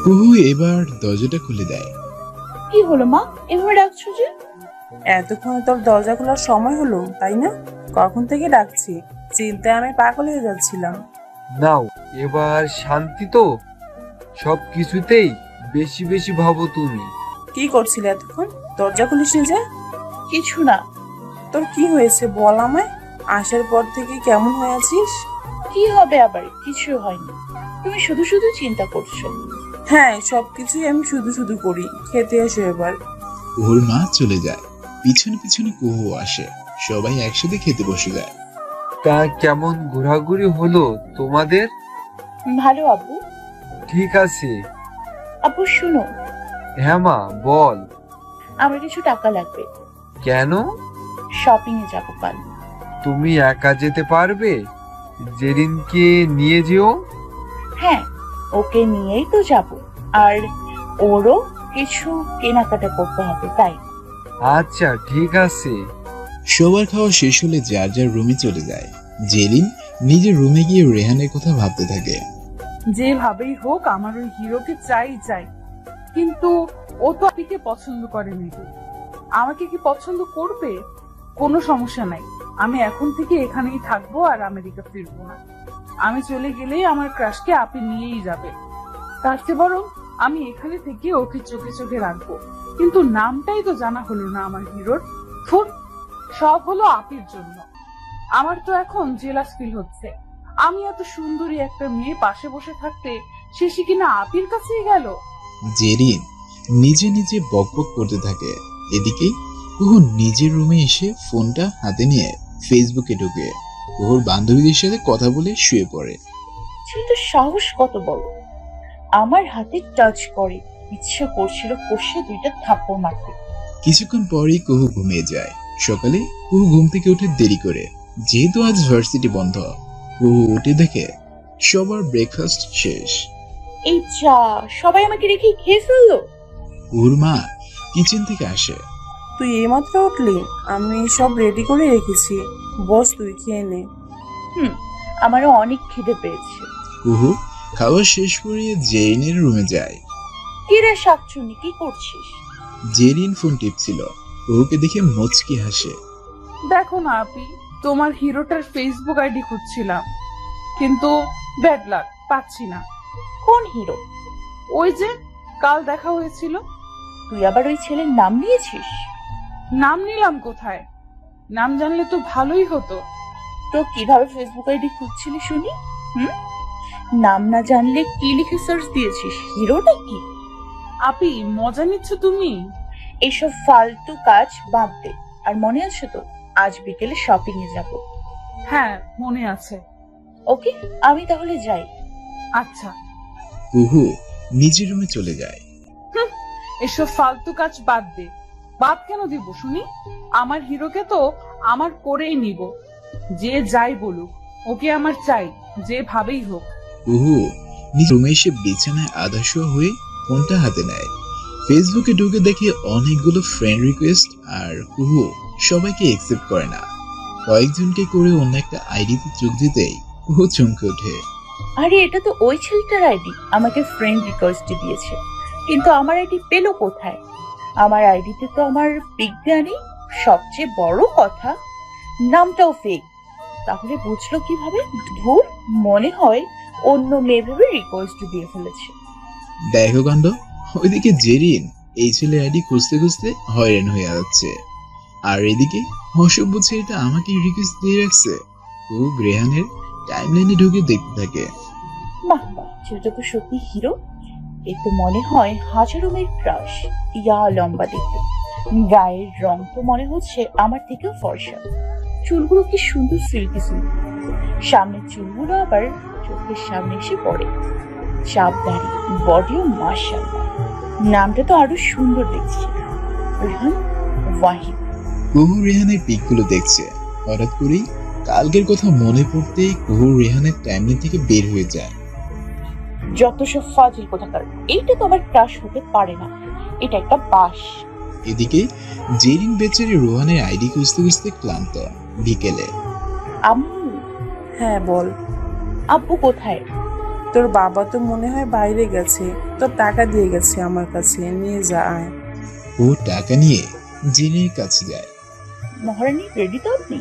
কুহু এবার দরজাটা খুলে দেয়। কি হলো মা, এভাবে ডাকছো যে? এতক্ষণে তোর দরজা খোলার সময় হলো, তাই না? কখন থেকে ডাকছি, চিন্তায় আমি পাগল হয়ে যাচ্ছিলাম। নাও, এবার শান্তি তো? সব কিছুতেই বেশি বেশি ভাবো তুমি। কি করছিলে এতক্ষণ? দরজা খুলিস নি যে? কিছু না। তোর কি হয়েছে বল আমায়। আসার পর থেকে কেমন হয়ে আছিস? কি হবে আবার? কিছু হয়নি। তুমি শুধু শুধু চিন্তা করছো। হ্যাঁ, সবকিছুই আমি শুধু শুধু করি। খেতে এসো এবার। কুহুর মা চলে যায়, পিছনে পিছনে কুহু আসে, সবাই একসাথে খেতে বসে যায়। তা কেমন ঘোরাঘুরি হলো তোমাদের? ভালো আব্বু। ঠিক আছে। আব্বু শুনো, হ্যাঁ মা, বল। আমার কিছু টাকা লাগবে। কেন? শপিং এ যাবো কাল। তুমি একা যেতে পারবে? জেরিনকে নিয়ে যেও। হ্যাঁ, ওকে নিয়েই তো যাব। আর ওরও কিছু কেনাকাটা করতে হবে, তাই। আচ্ছা ঠিক আছে। সবার খাওয়া শেষ হলে যার যার রুমে চলে যায়। জেরিন নিজের রুমে গিয়ে রেহানের কথা ভাবতে থাকে। যেভাবেই হোক আমার ওই হিরোকে চাই চাই, কিন্তু ও তো আপিকে পছন্দ করেনি। আমাকে কি পছন্দ করবে? কোনো সমস্যা নাই, আমি এখন থেকে এখানেই থাকবো আর আমেরিকা ফিরবো না। আমি চলে গেলেই আমার ক্রাশকে আপি নিয়েই যাবে। তার চেয়ে বরং আমি এখানে থেকে ওকে চোখে চোখে রাখবো। কিন্তু নামটাই তো জানা হলো না আমার হিরোর। ফুট, সব হলো আপির জন্য। আমার তো এখন জেলাস ফিল হচ্ছে। আমি এত সুন্দরী একটা মেয়ে পাশে বসে থাকতে শেষে কিনা আপির কাছেই গেল। জেরিন নিজে নিজে বকবক করতে থাকে। এদিকে কুহু নিজের রুমে এসে ফোনটা হাতে নিয়ে ফেসবুকে ঢুকে কুহুর বান্ধবীদের সাথে কথা বলে শুয়ে পড়ে। ছেলেটার সাহস কত বড়! আমার হাতে টাচ করে, ইচ্ছে করছিল কষে দুইটা থাপ্পড় মারতে। কিছুক্ষণ পরেই কুহু ঘুমিয়ে যায়। সকালে কুহু ঘুম থেকে উঠে দেরি করে, যেহেতু আজ ভার্সিটি বন্ধ। কুহু উঠে দেখে সবার ব্রেকফাস্ট শেষ। এই চা সবাই আমাকে রেখে খেয়ে ফেললো। কুহুর মা কিচেন থেকে আসে। তুই এইমাত্র উঠলি? আমি সব রেডি করে রেখেছি, বস তুই খেয়ে নে। আমারও অনেক খিদে পেয়েছে। কুহু খাওয়া শেষ করে জেরিনের রুমে যায়। কি রে শাকচুনি, কি করছিস? জেরিন ফোন টিপছিল, কুহুকে দেখে মুচকি হাসে। দেখো না আপি, তোমার হিরোটার ফেসবুক আইডি খুঁজছিলাম, কিন্তু ব্যাড লাক, পাচ্ছি না। কোন হিরো? ওই যে কাল দেখা হয়েছিল। তুই আবার ওই ছেলের নাম নিয়েছিস? নাম নিলাম কোথায়? নাম জানলে তো ভালোই হতো। তো কিভাবে ফেসবুক আইডি খুঁজছিলি শুনি? নাম না জানলে কি লিখে সার্চ দিয়েছিস? হিরোটা কি? আপি মজা নিচ্ছ তুমি? এইসব ফালতু কাজ বাদ দে। আর মনে আছে তো, আজ বিকেলে শপিং এ যাব। হ্যাঁ মনে আছে। ওকে, আমি তাহলে যাই। আচ্ছা। কুহু নিজের রুমে চলে যায়। এসব ফালতু কাজ বাদ দে। বাদ কেন দিব শুনি? আমার হিরোকে তো আমার করেই নিব, যে যাই বলুক। ওকে আমার চাই, যেভাবেই হোক। কুহু নিজের রুমে এসে বিছানায় আধা শোয়া হয়ে ফোনটা হাতে নেয়। ফেসবুকে ঢুকে দেখে অনেকগুলো ফ্রেন্ড রিকোয়েস্ট, আর কুহু সবাইকে একসেপ্ট করে না। কয়েকজনকে করে অন্য একটা আইডিতে যোগ দিতেই কুহু চমকে ওঠে। আরে এটা তো ওই ছেলেটার আইডি, আমাকে ফ্রেন্ড রিকোয়েস্ট দিয়েছে। কিন্তু আমার আইডি পেলো কোথায়? আমার আইডিতে তো আমার পিক দেয়া নেই। সবচেয়ে বড় কথা, নামটাও ফেক। তাহলে বুঝলো কিভাবে? ধুর, মনে হয় অন্য মেয়ে ভেবে রিকোয়েস্ট দিয়ে ফেলেছে। দেখো কাণ্ড, ওইদিকে জেরিন এই ছেলে আইডি খুঁজতে খুঁজতে হয়রান হয়ে যাচ্ছে, আর এদিকে অসভ্য ছেলেটা আমাকে রিকোয়েস্ট দিয়ে রাখছে। কুহু রেহানের টাইমলাইনে ঢুকে দেখতে থাকে। বাহ বাহ, ছেলেটা তো সত্যি হিরো। এ তো মনে হয় হাজারো মেয়ের ক্রাশ। ইয়া লম্বা দেখতে, গায়ের রং তো মনে হচ্ছে আমার থেকেও ফর্সা। চুলগুলো কি সুন্দর সিল্কি সিল্কি, সামনের চুলগুলো আবার চোখের সামনে এসে পড়ে। চাপ দাড়ি, বডিও মাশাআল্লাহ। নামটা তো আরো সুন্দর দেখছি, রেহান ওয়াহিদ। কুহু রেহানের পিকগুলো দেখছে। হঠাৎ করেই কালকের কথা মনে পড়তেই কুহু রেহানের টাইমলাইন থেকে বের হয়ে যায়। যত সব ফাজিল কোথাকার, এইটা তো আমার ক্রাশ হতে পারে না, এটা একটা বাস। এদিকে জেরিন বেচারি রোহানের আইডি খুঁজতে খুঁজতে ক্লান্ত। বিকেলে আম্মু। হ্যাঁ বল। আব্বু কোথায়? তোর বাবা তো মনে হয় বাইরে গেছে, তোর টাকা দিয়ে গেছে আমার কাছে, নিয়ে যা আয়। ও টাকা নিয়ে জেনের কাছে যায়। মহারানী রেডি তো আপনি?